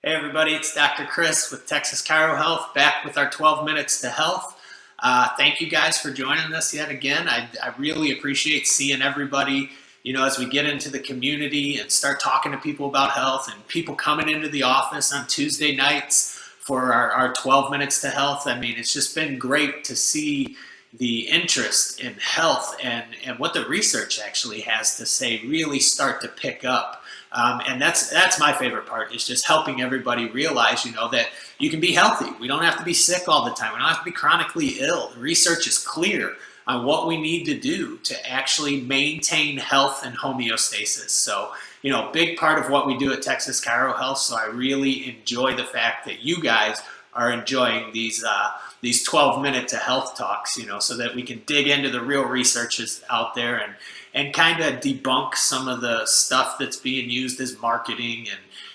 Hey everybody, it's Dr. Chris with Texas Chiro Health, back with our 12 Minutes to Health. Thank you guys for joining us yet again. I really appreciate seeing everybody, as we get into the community and start talking to people about health and people coming into the office on Tuesday nights for our 12 Minutes to Health. I mean, it's just been great to see the interest in health and what the research actually has to say really start to pick up. And that's my favorite part, is just helping everybody realize, that you can be healthy. We don't have to be sick all the time. We don't have to be chronically ill. The research is clear on what we need to do to actually maintain health and homeostasis. So, big part of what we do at Texas Chiro Health. So I really enjoy the fact that you guys are enjoying these 12-minute to health talks, so that we can dig into the real researches out there and kind of debunk some of the stuff that's being used as marketing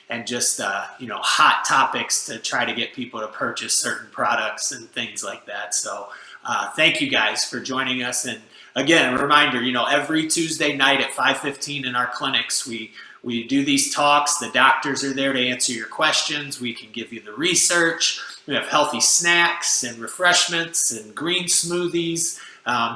and just hot topics to try to get people to purchase certain products and things like that. So thank you guys for joining us. And again, a reminder, every Tuesday night at 5:15 in our clinics, we do these talks. The doctors are there to answer your questions. We can give you the research. We have healthy snacks and refreshments and green smoothies.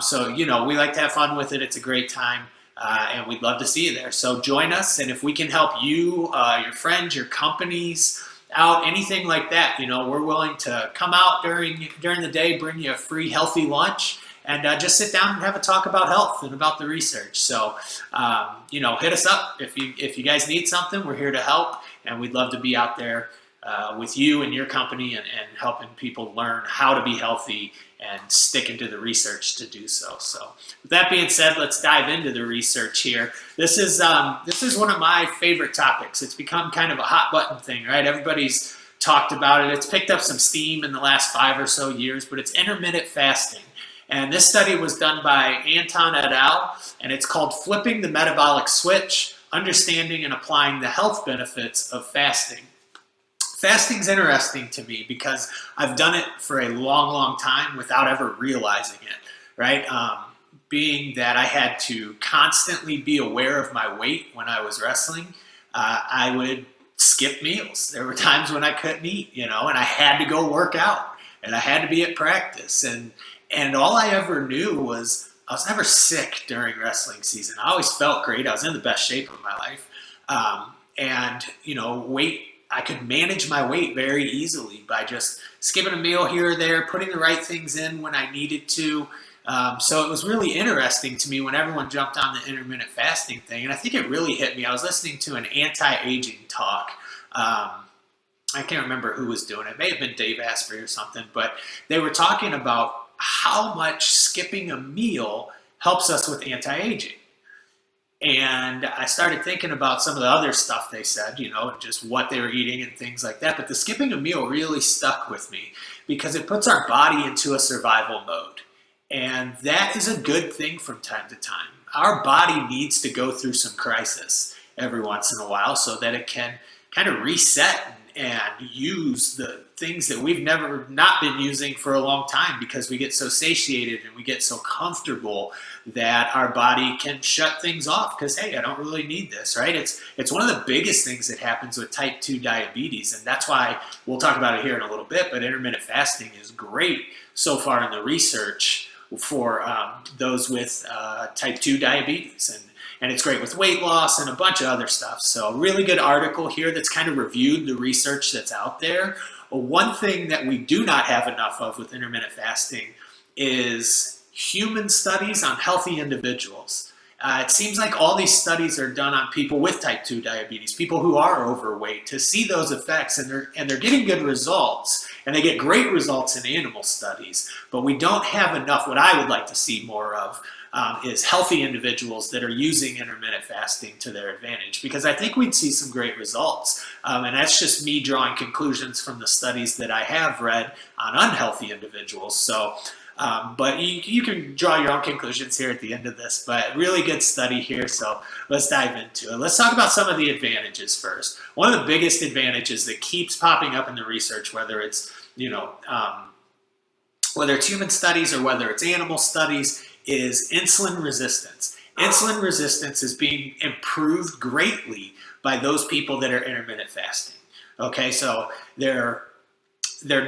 So, we like to have fun with it. It's a great time, and we'd love to see you there. So join us, and if we can help you, your friends, your companies out, anything like that, we're willing to come out during the day, bring you a free healthy lunch, and just sit down and have a talk about health and about the research. So, hit us up if you guys need something. We're here to help, and we'd love to be out there with you and your company and helping people learn how to be healthy and sticking to the research to do so. So with that being said, let's dive into the research here. This is one of my favorite topics. It's become kind of a hot button thing, right? Everybody's talked about it. It's picked up some steam in the last 5 or so years, but it's intermittent fasting. And this study was done by Anton et al., and it's called Flipping the Metabolic Switch, Understanding and Applying the Health Benefits of Fasting. Fasting's interesting to me because I've done it for a long, long time without ever realizing it, right? Being that I had to constantly be aware of my weight when I was wrestling, I would skip meals. There were times when I couldn't eat, and I had to go work out, and I had to be at practice, and all I ever knew was I was never sick during wrestling season. I always felt great. I was in the best shape of my life, weight. I could manage my weight very easily by just skipping a meal here or there, putting the right things in when I needed to. So it was really interesting to me when everyone jumped on the intermittent fasting thing. And I think it really hit me. I was listening to an anti-aging talk. I can't remember who was doing it. It may have been Dave Asprey or something. But they were talking about how much skipping a meal helps us with anti-aging. And I started thinking about some of the other stuff they said, just what they were eating and things like that. But the skipping a meal really stuck with me because it puts our body into a survival mode. And that is a good thing from time to time. Our body needs to go through some crisis every once in a while so that it can kind of reset and use the things that we've never not been using for a long time, because we get so satiated and we get so comfortable that our body can shut things off because, hey, I don't really need this, right? It's one of the biggest things that happens with type 2 diabetes, and that's why we'll talk about it here in a little bit, but intermittent fasting is great so far in the research for those with type 2 diabetes, and it's great with weight loss and a bunch of other stuff. So a really good article here that's kind of reviewed the research that's out there. One thing that we do not have enough of with intermittent fasting is human studies on healthy individuals. It seems like all these studies are done on people with type 2 diabetes, people who are overweight, to see those effects, and they're getting good results, and they get great results in animal studies, but we don't have enough. What I would like to see more of is healthy individuals that are using intermittent fasting to their advantage, because I think we'd see some great results. And that's just me drawing conclusions from the studies that I have read on unhealthy individuals. So, but you can draw your own conclusions here at the end of this, but really good study here. So let's dive into it. Let's talk about some of the advantages first. One of the biggest advantages that keeps popping up in the research, whether it's, whether it's human studies or whether it's animal studies, is insulin resistance. Insulin resistance is being improved greatly by those people that are intermittent fasting. Okay, so they're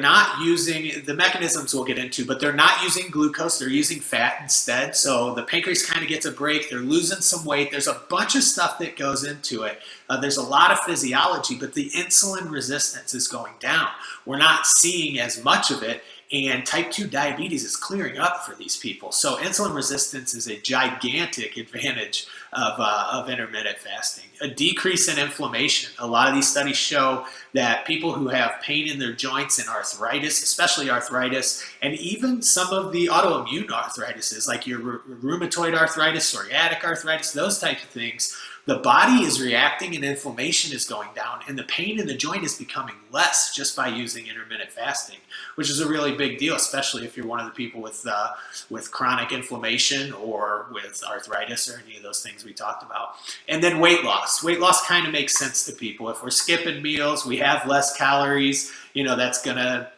not using the mechanisms we'll get into, but they're not using glucose. They're using fat instead. So the pancreas kind of gets a break. They're losing some weight. There's a bunch of stuff that goes into it. There's a lot of physiology, but the insulin resistance is going down. We're not seeing as much of it. And type 2 diabetes is clearing up for these people. So insulin resistance is a gigantic advantage of intermittent fasting. A decrease in inflammation. A lot of these studies show that people who have pain in their joints and arthritis, especially arthritis, and even some of the autoimmune arthritises, like your rheumatoid arthritis, psoriatic arthritis, those types of things, the body is reacting and inflammation is going down, and the pain in the joint is becoming less just by using intermittent fasting, which is a really big deal, especially if you're one of the people with chronic inflammation or with arthritis or any of those things we talked about. And then weight loss. Weight loss kind of makes sense to people. If we're skipping meals, we have less calories, that's going to,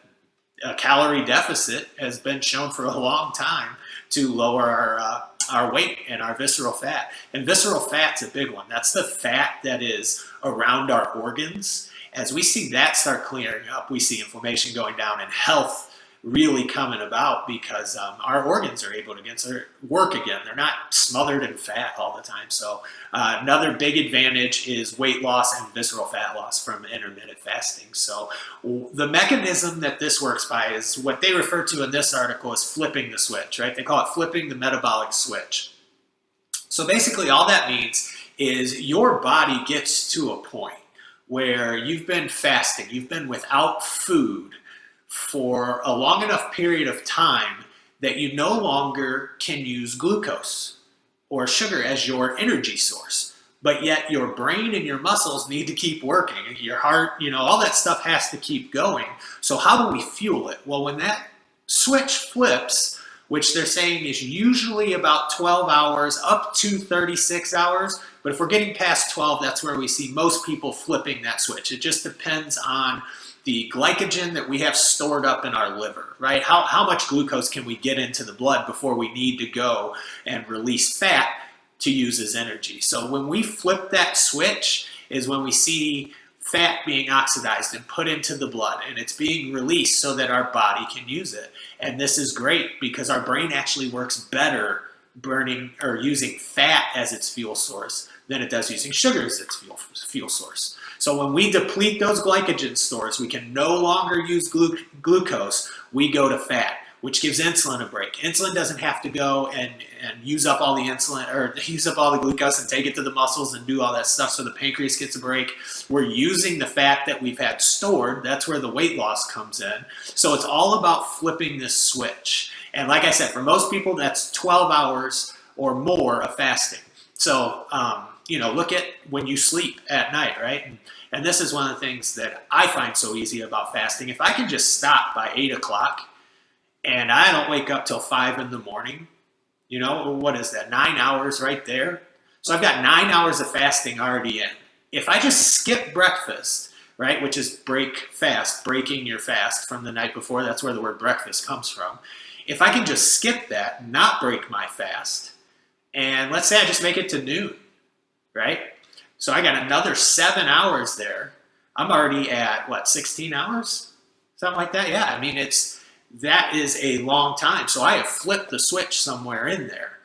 a calorie deficit has been shown for a long time to lower our weight and our visceral fat. And visceral fat's a big one. That's the fat that is around our organs. As we see that start clearing up, we see inflammation going down and health really coming about because our organs are able to work again. They're not smothered in fat all the time. So another big advantage is weight loss and visceral fat loss from intermittent fasting. So the mechanism that this works by is what they refer to in this article as flipping the switch, right? They call it flipping the metabolic switch. So basically all that means is your body gets to a point where you've been fasting, you've been without food for a long enough period of time that you no longer can use glucose or sugar as your energy source. But yet your brain and your muscles need to keep working. Your heart, all that stuff has to keep going. So how do we fuel it? Well, when that switch flips, which they're saying is usually about 12 hours up to 36 hours, but if we're getting past 12, that's where we see most people flipping that switch. It just depends on the glycogen that we have stored up in our liver, right? How much glucose can we get into the blood before we need to go and release fat to use as energy? So when we flip that switch is when we see fat being oxidized and put into the blood, and it's being released so that our body can use it. And this is great because our brain actually works better burning or using fat as its fuel source than it does using sugar as its fuel source. So when we deplete those glycogen stores, we can no longer use glucose, we go to fat, which gives insulin a break. Insulin doesn't have to go and use up all the insulin or use up all the glucose and take it to the muscles and do all that stuff, so the pancreas gets a break. We're using the fat that we've had stored. That's where the weight loss comes in. So it's all about flipping this switch. And like I said, for most people, that's 12 hours or more of fasting. So, look at when you sleep at night, right? And this is one of the things that I find so easy about fasting. If I can just stop by 8 o'clock and I don't wake up till 5 in the morning, what is that? 9 hours right there. So I've got 9 hours of fasting already in. If I just skip breakfast, right, which is breaking your fast from the night before, that's where the word breakfast comes from. If I can just skip that, not break my fast, and let's say I just make it to noon, right? So I got another 7 hours there. I'm already at 16 hours? Something like that. Yeah, I mean, that is a long time. So I have flipped the switch somewhere in there.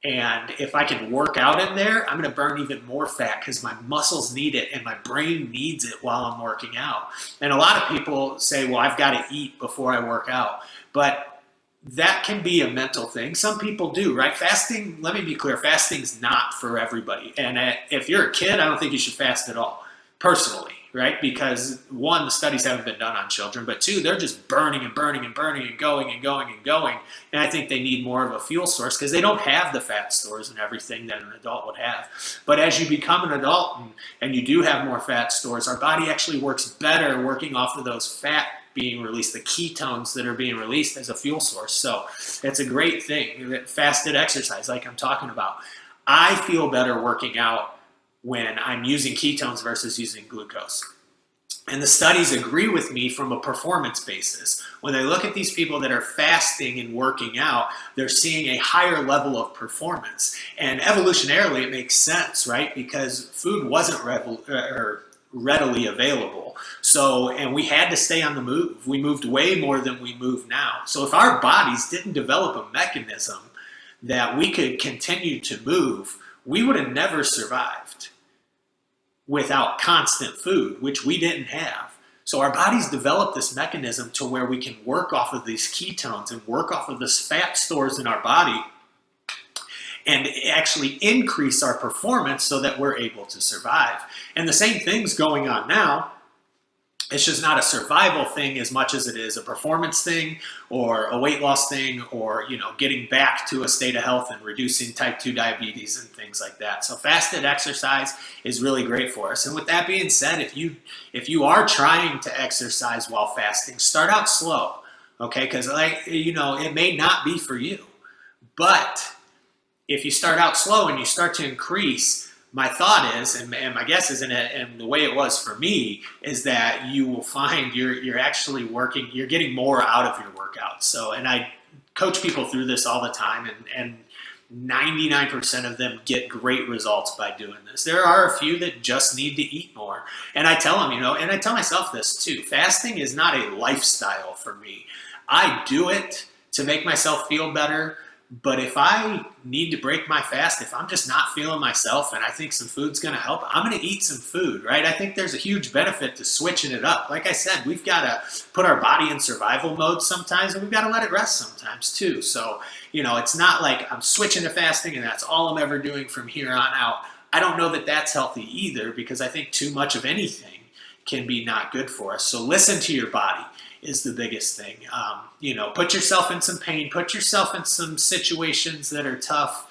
And if I can work out in there, I'm going to burn even more fat because my muscles need it and my brain needs it while I'm working out. And a lot of people say, well, I've got to eat before I work out. But that can be a mental thing. Some people do, right? Fasting, let me be clear, fasting's not for everybody. And if you're a kid, I don't think you should fast at all, personally, right? Because one, the studies haven't been done on children, but two, they're just burning and burning and burning and going and going and going. And I think they need more of a fuel source because they don't have the fat stores and everything that an adult would have. But as you become an adult and you do have more fat stores, our body actually works better working off of those fat being released, the ketones that are being released as a fuel source. So it's a great thing. Fasted exercise, like I'm talking about. I feel better working out when I'm using ketones versus using glucose. And the studies agree with me from a performance basis. When they look at these people that are fasting and working out, they're seeing a higher level of performance. And evolutionarily, it makes sense, right? Because food wasn't readily available. So, and we had to stay on the move. We moved way more than we move now. So if our bodies didn't develop a mechanism that we could continue to move, we would have never survived without constant food, which we didn't have. So our bodies developed this mechanism to where we can work off of these ketones and work off of this fat stores in our body and actually increase our performance so that we're able to survive. And the same thing's going on now. It's just not a survival thing as much as it is a performance thing or a weight loss thing, or, you know, getting back to a state of health and reducing type 2 diabetes and things like that. So fasted exercise is really great for us. And with that being said, if you are trying to exercise while fasting, start out slow, okay? Because, like, you know, it may not be for you, but if you start out slow and you start to increase, my thought is, and my guess is, and the way it was for me, is that you will find you're actually working, you're getting more out of your workouts. So, and I coach people through this all the time, and 99% of them get great results by doing this. There are a few that just need to eat more. And I tell them, you know, and I tell myself this too, fasting is not a lifestyle for me. I do it to make myself feel better. But if I need to break my fast, if I'm just not feeling myself and I think some food's going to help, I'm going to eat some food, right? I think there's a huge benefit to switching it up. Like I said, we've got to put our body in survival mode sometimes, and we've got to let it rest sometimes too. So, you know, it's not like I'm switching to fasting and that's all I'm ever doing from here on out. I don't know that that's healthy either, because I think too much of anything can be not good for us. So listen to your body is the biggest thing. You know, put yourself in some pain, put yourself in some situations that are tough,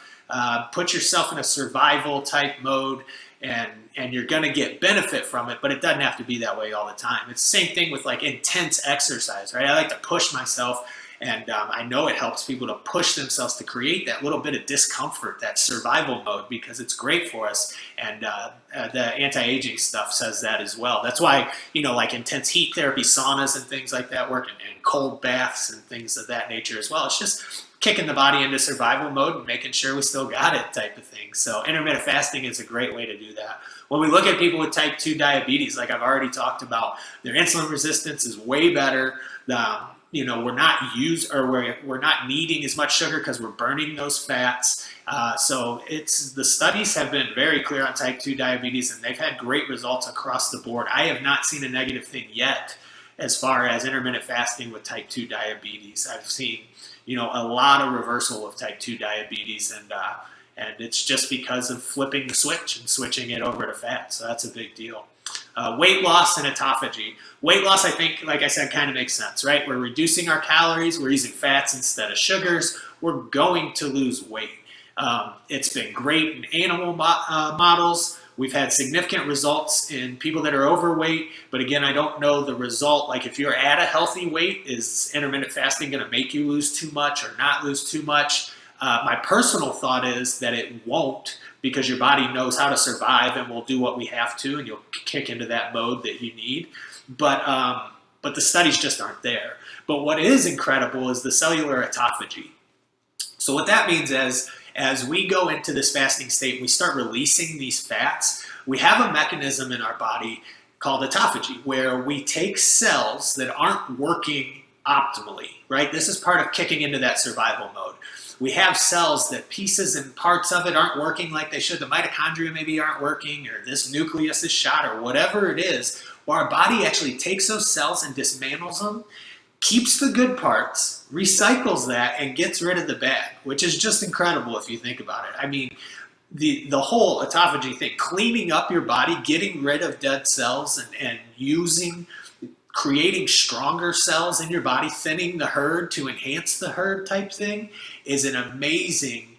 put yourself in a survival type mode, and you're going to get benefit from it, but it doesn't have to be that way all the time. It's the same thing with like intense exercise, right? I like to push myself, and I know it helps people to push themselves to create that little bit of discomfort, that survival mode, because it's great for us. And the anti-aging stuff says that as well. That's why, you know, like intense heat therapy, saunas and things like that work, and cold baths and things of that nature as well. It's just kicking the body into survival mode and making sure we still got it type of thing. So intermittent fasting is a great way to do that. When we look at people with type 2 diabetes, like I've already talked about, their insulin resistance is way better. You know, we're not needing as much sugar because we're burning those fats. So the studies have been very clear on type 2 diabetes, and they've had great results across the board. I have not seen a negative thing yet as far as intermittent fasting with type 2 diabetes. I've seen, you know, a lot of reversal of type 2 diabetes, and it's just because of flipping the switch and switching it over to fat. So that's a big deal. Weight loss and autophagy. Weight loss, I think, like I said, kind of makes sense, right? We're reducing our calories. We're using fats instead of sugars. We're going to lose weight. It's been great in animal models. We've had significant results in people that are overweight, but again, I don't know the result. Like if you're at a healthy weight, is intermittent fasting going to make you lose too much or not lose too much? My personal thought is that it won't, because your body knows how to survive and will do what we have to, and you'll kick into that mode that you need. But the studies just aren't there. But what is incredible is the cellular autophagy. So what that means is, as we go into this fasting state, we start releasing these fats, we have a mechanism in our body called autophagy, where we take cells that aren't working optimally, right? This is part of kicking into that survival mode. We have cells that pieces and parts of it aren't working like they should. The mitochondria maybe aren't working, or this nucleus is shot, or whatever it is. Well, our body actually takes those cells and dismantles them, keeps the good parts, recycles that, and gets rid of the bad, which is just incredible if you think about it. I mean, the whole autophagy thing, cleaning up your body, getting rid of dead cells, and creating stronger cells in your body, thinning the herd to enhance the herd type thing, is an amazing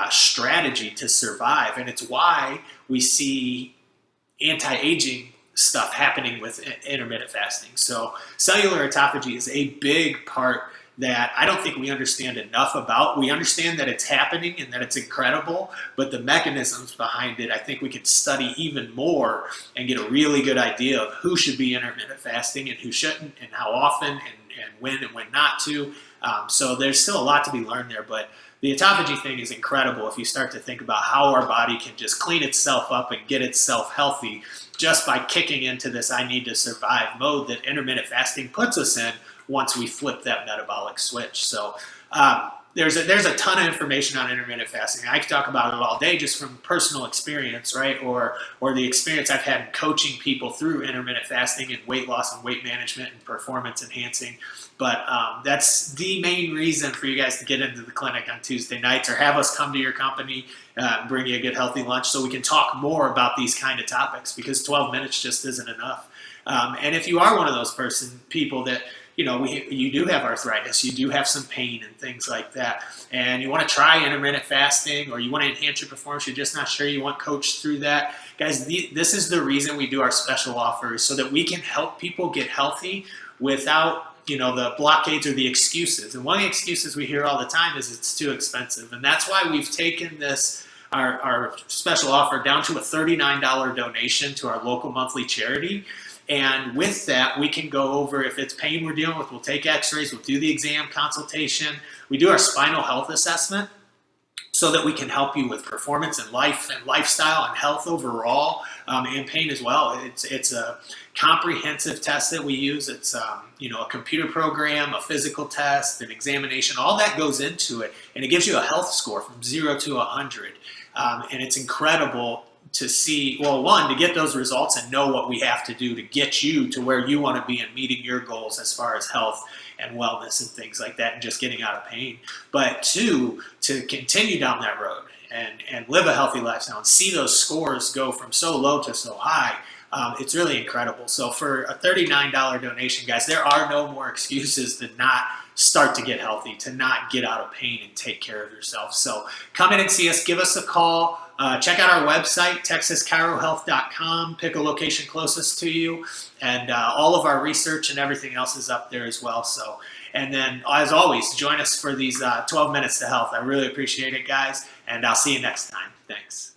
strategy to survive. And it's why we see anti-aging stuff happening with intermittent fasting. So cellular autophagy is a big part that I don't think we understand enough about. We understand that it's happening and that it's incredible, but the mechanisms behind it, I think we could study even more and get a really good idea of who should be intermittent fasting and who shouldn't, and how often, when and when not to. So there's still a lot to be learned there, but the autophagy thing is incredible if you start to think about how our body can just clean itself up and get itself healthy just by kicking into this I need to survive mode that intermittent fasting puts us in once we flip that metabolic switch. So there's a ton of information on intermittent fasting. I could talk about it all day just from personal experience, right? Or the experience I've had in coaching people through intermittent fasting and weight loss and weight management and performance enhancing. But that's the main reason for you guys to get into the clinic on Tuesday nights or have us come to your company, bring you a good healthy lunch so we can talk more about these kind of topics, because 12 minutes just isn't enough. And if you are one of those people that, you do have arthritis, you do have some pain and things like that, and you want to try intermittent fasting or you want to enhance your performance, you're just not sure, you want coached through that. Guys, this is the reason we do our special offers, so that we can help people get healthy without the blockades or the excuses. And one of the excuses we hear all the time is it's too expensive. And that's why we've taken our special offer down to a $39 donation to our local monthly charity. And with that, we can go over, if it's pain we're dealing with, we'll take x-rays, we'll do the exam consultation, we do our spinal health assessment so that we can help you with performance and life and lifestyle and health overall, and pain as well. It's a comprehensive test that we use. It's a computer program, a physical test, an examination, all that goes into it, and it gives you a health score from 0 to 100. And it's incredible to see, one, to get those results and know what we have to do to get you to where you want to be and meeting your goals as far as health and wellness and things like that and just getting out of pain. But two, to continue down that road and live a healthy lifestyle and see those scores go from so low to so high. It's really incredible. So for a $39 donation, guys, there are no more excuses to not start to get healthy, to not get out of pain and take care of yourself. So come in and see us, give us a call. Check out our website, texaschirohealth.com. Pick a location closest to you, and all of our research and everything else is up there as well. So, and then as always, join us for these 12 minutes to health. I really appreciate it, guys, and I'll see you next time. Thanks.